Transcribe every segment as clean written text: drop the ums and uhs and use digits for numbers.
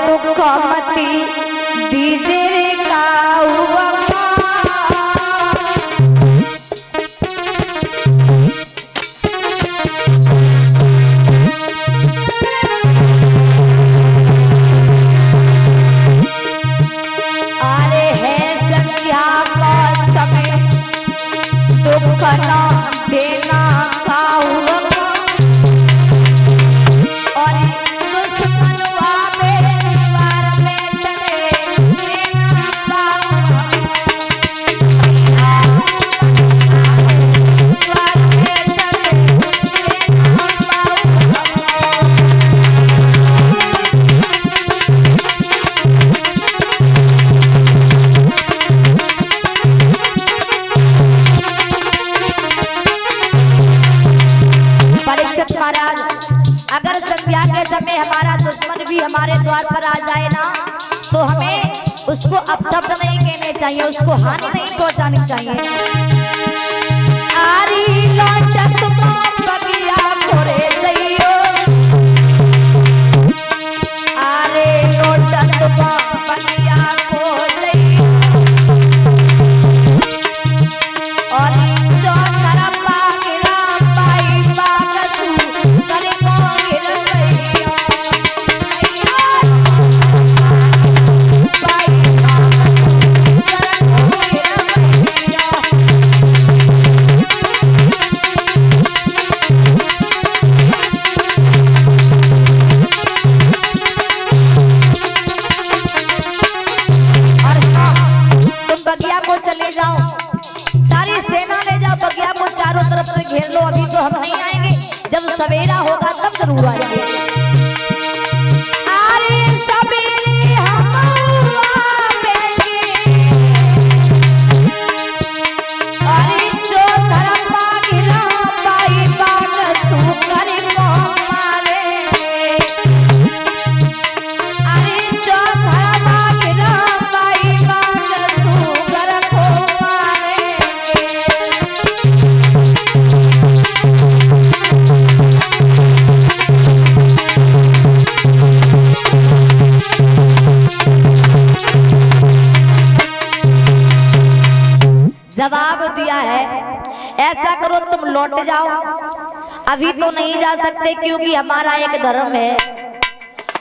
दुख मती दीजे रे काऊ अरे है संध्या का समय दुख न देना काऊ और दुश्मनवा में वार में डरे देना काऊ वार में डरे देना परीक्षित महाराज, अगर संध्या के समय हमारा दुश्मन भी हमारे द्वार पर आ जाए ना तो हमें उसको अपशब्द नहीं कहने चाहिए, उसको हानि नहीं पहुंचानी चाहिए। आरी लौटत बगिया घोरे जइयो, आरे लौटत बगिया खो जइयो और चौथरा पागिरा पाई बागसु करे को गिर गइयो पाई बागसु करे को गिर गइयो। और तुम बगिया को चले जाओ, सारी सेना ले जाओ, बगिया को चारों तरफ से घेर लो। अभी तो हम नहीं आएंगे, जब सवेरा होगा तब जरूर आएंगे। अरे सवेरे हम आवेंगे, अरे जो धर्म गिरा पाई बागसु करे को मारेंगे, अरे जो धर्म गिरा पाई बागसु करे को मारेंगे। जवाब दिया है, ऐसा करो तुम लौट जाओ। अभी तो नहीं जा सकते क्योंकि हमारा एक धर्म है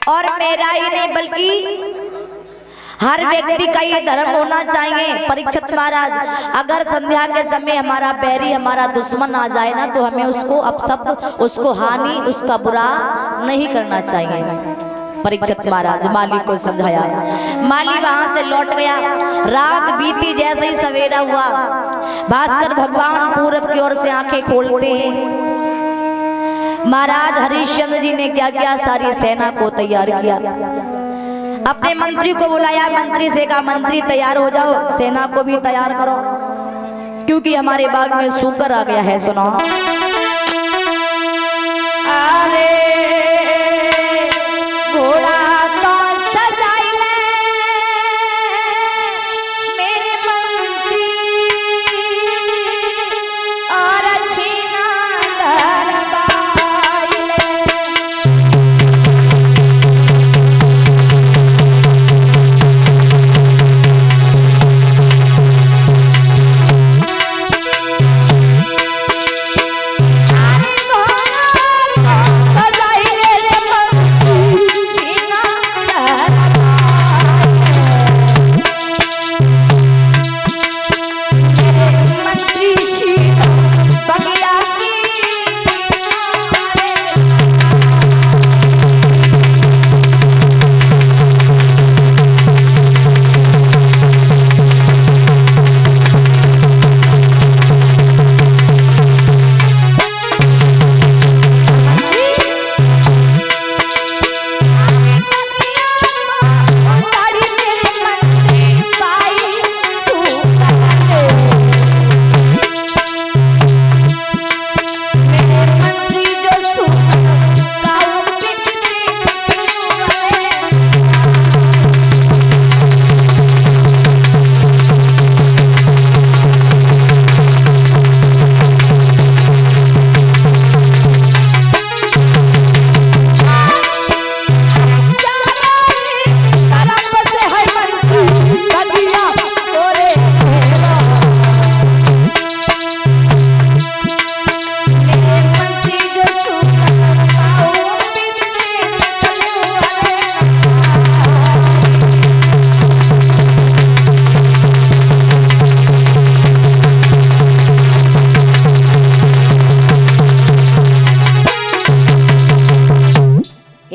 और मेरा ही नहीं बल्कि हर व्यक्ति का ये धर्म होना चाहिए। परीक्षित महाराज, अगर संध्या के समय हमारा बैरी हमारा दुश्मन आ जाए ना तो हमें उसको अपशब्द, उसको हानि, उसका बुरा नहीं करना चाहिए। परीक्षित महाराज माली को समझाया, माली वहां से लौट गया। रात बीती, जैसे ही सवेरा हुआ भास्कर भगवान पूरब की ओर से आंखें खोलते हैं। महाराज हरिश्चंद्र जी ने क्या किया, सारी सेना को तैयार किया। अपने मंत्री को बुलाया, मंत्री से कहा मंत्री तैयार हो जाओ, सेना को भी तैयार करो क्योंकि हमारे बाग में सूकर आ गया है। सुनो, अरे घोड़ा तो सजाई ले मेरे मंत्री और अच्छी ना दरबाई ले।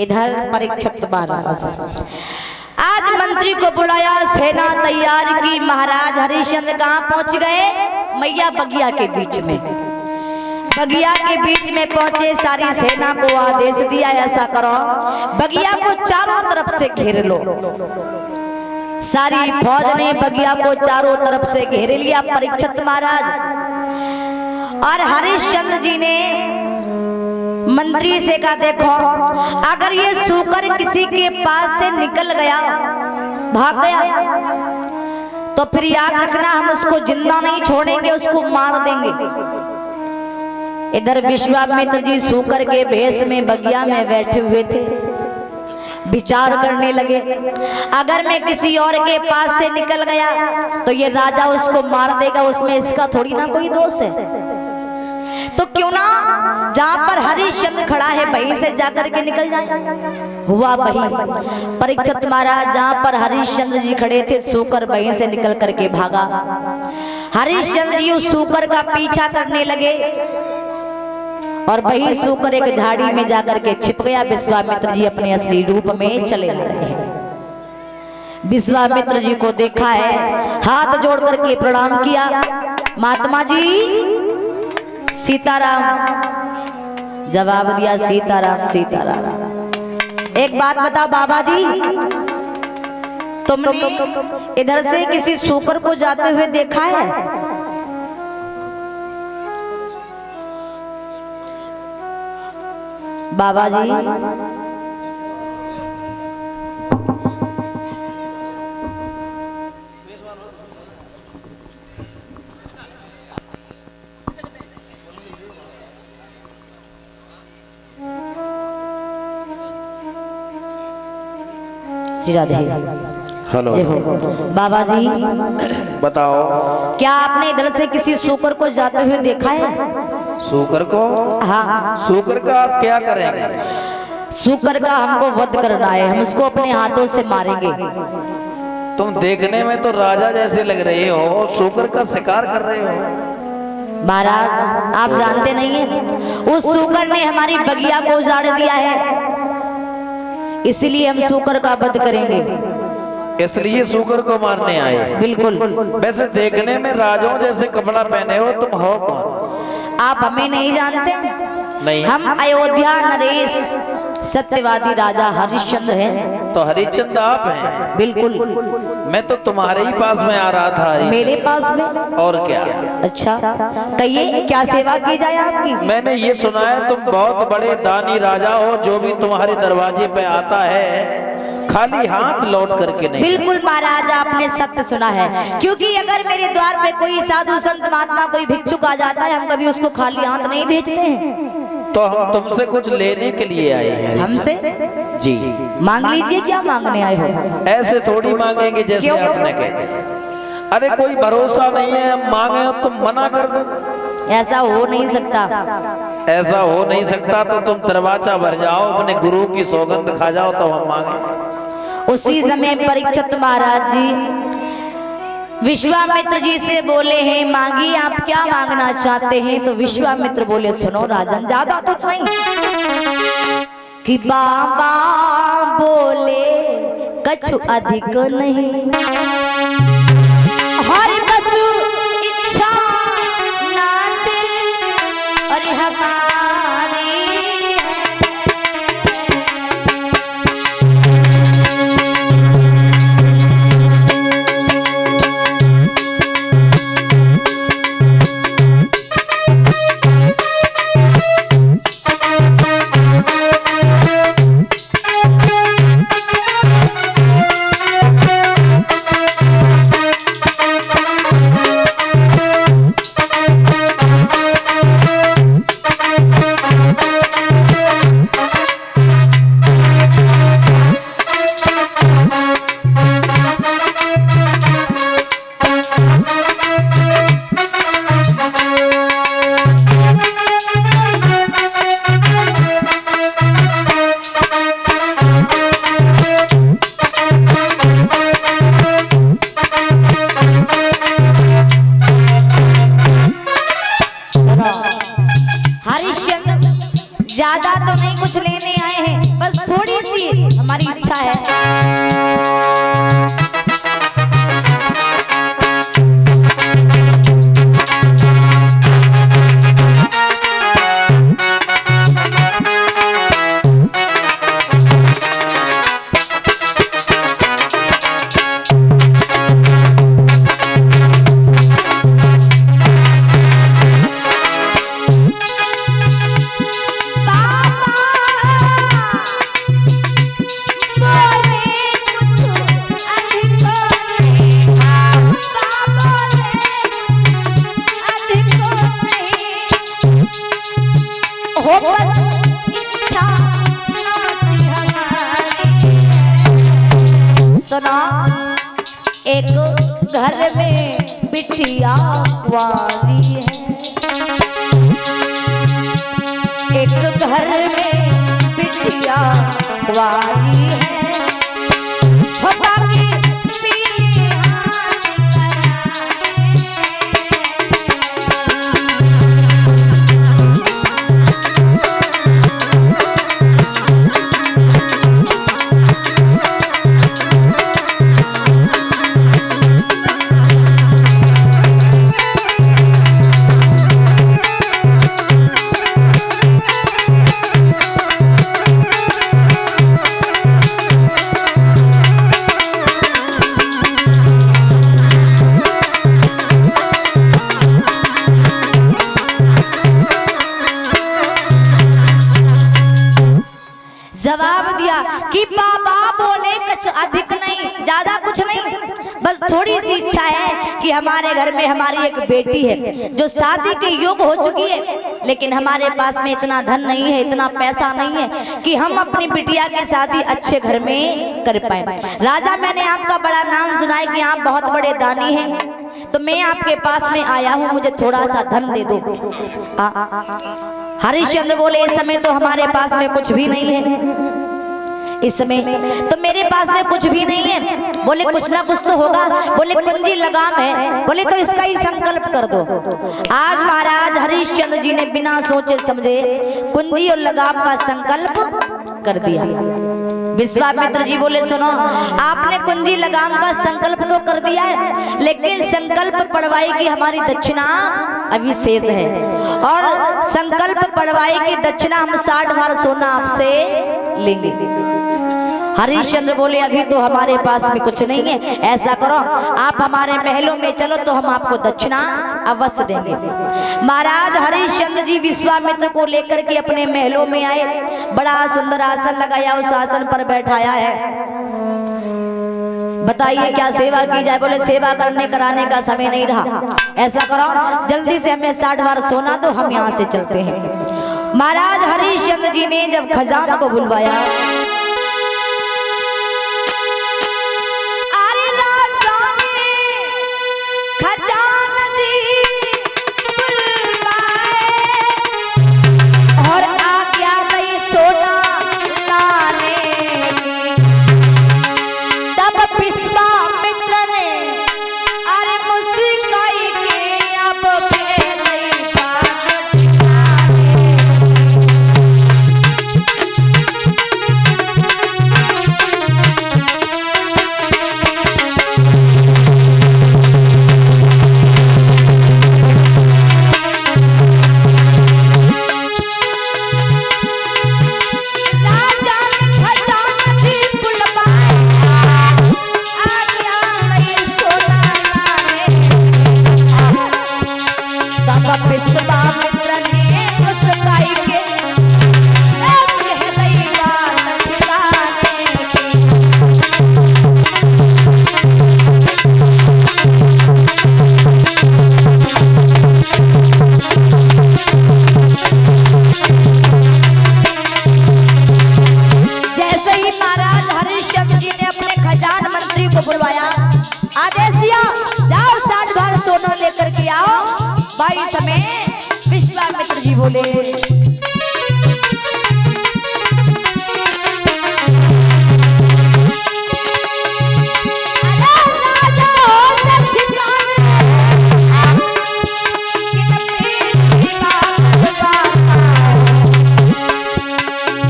इधर परीक्षित महाराज, आज मंत्री को बुलाया, सेना तैयार की। महाराज हरिश्चंद्र कहाँ पहुंच गए? मैया बगिया के बीच में। बगिया के बीच में पहुंचे, सारी सेना को आदेश दिया ऐसा करो, बगिया को चारों तरफ से घेर लो। सारी फौज ने बगिया को चारों तरफ से घेर लिया परीक्षित महाराज। और हरिश्चंद्र जी ने मंत्री से कहा, देखो अगर ये सूकर किसी के पास से निकल गया, भाग गया, तो फिर याद रखना हम उसको जिंदा नहीं छोड़ेंगे, उसको मार देंगे। इधर विश्वामित्र जी सूकर के भेष में बगिया में बैठे हुए थे, विचार करने लगे, अगर मैं किसी और के पास से निकल गया तो ये राजा उसको मार देगा, उसमें इसका थोड़ी ना कोई दोष है, तो क्यों ना जहां पर हरिश्चंद्र खड़ा है वहीं से जाकर के निकल जाए। हुआ वही, परीक्षित महाराज जहां पर हरिश्चंद्र जी खड़े थे, सूकर वहीं से निकल करके भागा। हरिश्चंद्र जी उस सूकर का पीछा करने लगे और वही सूकर एक झाड़ी में जाकर के छिप गया। विश्वामित्र जी अपने असली रूप में चले आ रहे हैं। विश्वामित्र जी को देखा है, हाथ जोड़ करके प्रणाम किया, महात्मा जी सीताराम। जवाब दिया सीताराम सीताराम। एक बात बताओ बाबा जी, तुमने इधर से किसी सूकर को जाते हुए देखा है? बाबा जी राधे। हेलो बाबा जी बताओ, क्या आपने इधर से किसी सूकर को जाते हुए देखा है? सूकर को? हाँ। सूकर का आप क्या करेंगे? सूकर का हमको वध करना है, हम उसको अपने हाथों से मारेंगे। तुम देखने में तो राजा जैसे लग रहे हो, सूकर का शिकार कर रहे हो। महाराज आप जानते नहीं है, उस सूकर ने हमारी बगिया को उजाड़ दिया है, इसलिए हम सूकर का वध करेंगे। इसलिए सूकर को मारने आए? बिल्कुल। वैसे देखने में राजाओं जैसे कपड़ा पहने हो, तुम हो कौन? आप हमें नहीं जानते? नहीं। हम अयोध्या नरेश सत्यवादी राजा हरिश्चंद्र हैं। तो हरिश्चंद्र आप हैं? बिल्कुल। मैं तो तुम्हारे ही पास में आ रहा था। मेरे पास में? और क्या? अच्छा कहिए क्या सेवा की जाए आपकी? मैंने ये सुना है तुम बहुत बड़े दानी राजा हो, जो भी तुम्हारे दरवाजे पे आता है खाली हाथ लौट करके नहीं। बिल्कुल महाराज आपने सत्य सुना है, क्योंकि अगर मेरे द्वार पे कोई साधु संत महात्मा कोई भिक्षुक आ जाता है, हम कभी उसको खाली हाथ नहीं भेजते हैं। तो हम तुमसे कुछ लेने के लिए आए हैं। हमसे? जी। मांग लीजिए, क्या मांगने आए हो? ऐसे थोड़ी मांगेंगे जैसे आपने कहते हैं। अरे कोई भरोसा नहीं है, हम मांगे हो तुम मना कर दो। ऐसा हो नहीं सकता। ऐसा हो नहीं सकता तो तुम दरवाजा भर जाओ, अपने गुरु की सौगंध खा जाओ तो हम मांगे। उसी समय परीक्षित महाराज जी विश्वामित्र जी से बोले हैं, मांगिए आप क्या मांगना चाहते हैं? तो विश्वामित्र बोले, सुनो राजन, ज्यादा तो नहीं कि बाबा बोले कछु अधिक नहीं, हरि बसु इच्छा नाथ और हमारी। ज्यादा तो नहीं कुछ लेने आए हैं, बस थोड़ी थोड़ी सी हमारी इच्छा है। सुना, एक घर में बिटिया कुंवारी है, एक घर में बिटिया कुंवारी है, होता कि पीले हाथ जवाब दिया कि बाबा बोले कुछ अधिक नहीं, ज्यादा कुछ नहीं, बस थोड़ी सी इच्छा है कि हमारे घर में हमारी एक बेटी है जो शादी के योग्य हो चुकी है, लेकिन हमारे पास में इतना धन नहीं है, इतना पैसा नहीं है कि हम अपनी बिटिया की शादी अच्छे घर में कर पाए। राजा, मैंने आपका बड़ा नाम सुना है कि आप बहुत बड़े दानी हैं, तो मैं आपके पास में आया हूँ, मुझे थोड़ा सा धन दे दो। हरिश्चंद्र बोले, इस समय तो हमारे पास में कुछ भी नहीं है, इस समय तो मेरे पास में कुछ भी नहीं है। बोले कुछ ना कुछ तो होगा। बोले कुंजी लगाम है। बोले तो इसका ही संकल्प कर दो। आज महाराज हरिश्चंद्र जी ने बिना सोचे समझे कुंजी और लगाम का संकल्प कर दिया। विश्वामित्र जी बोले, सुनो, आपने कुंजी लगाम का संकल्प तो कर दिया है, लेकिन संकल्प पढ़वाई की हमारी दक्षिणा अभी शेष है, और संकल्प पढ़वाई की दक्षिणा हम 60 भार सोना आपसे लेंगे। हरिश्चंद्र बोले, अभी तो हमारे पास में कुछ नहीं है, ऐसा करो आप हमारे महलों में चलो तो हम आपको दक्षिणा अवश्य देंगे। महाराज हरिश्चंद्र जी विश्वामित्र को लेकर के अपने महलों में आए, बड़ा सुंदर आसन लगाया, उस आसन पर बैठाया है। बताइए क्या सेवा की जाए। बोले सेवा करने कराने का समय नहीं रहा, ऐसा करो जल्दी से हमें 60 भार सोना दो, हम यहाँ से चलते हैं। महाराज हरिश्चंद्र जी ने जब खजान को बुलवाया, बुलवाया, आदेश दिया, जाओ 60 भार सोना लेकर के आओ। भाई समय विश्वामित्र जी बोले,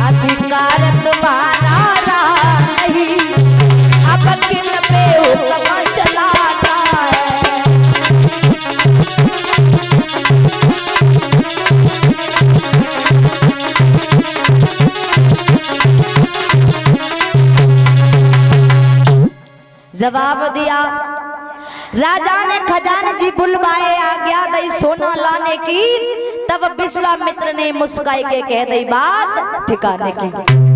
अधिकार तुम्हारा जवाब दिया। राजा ने खजाना जी बुलवाए, आज्ञा दई सोना लाने की। तब विश्वामित्र ने मुस्काई के कह दई बात ठिकाने की।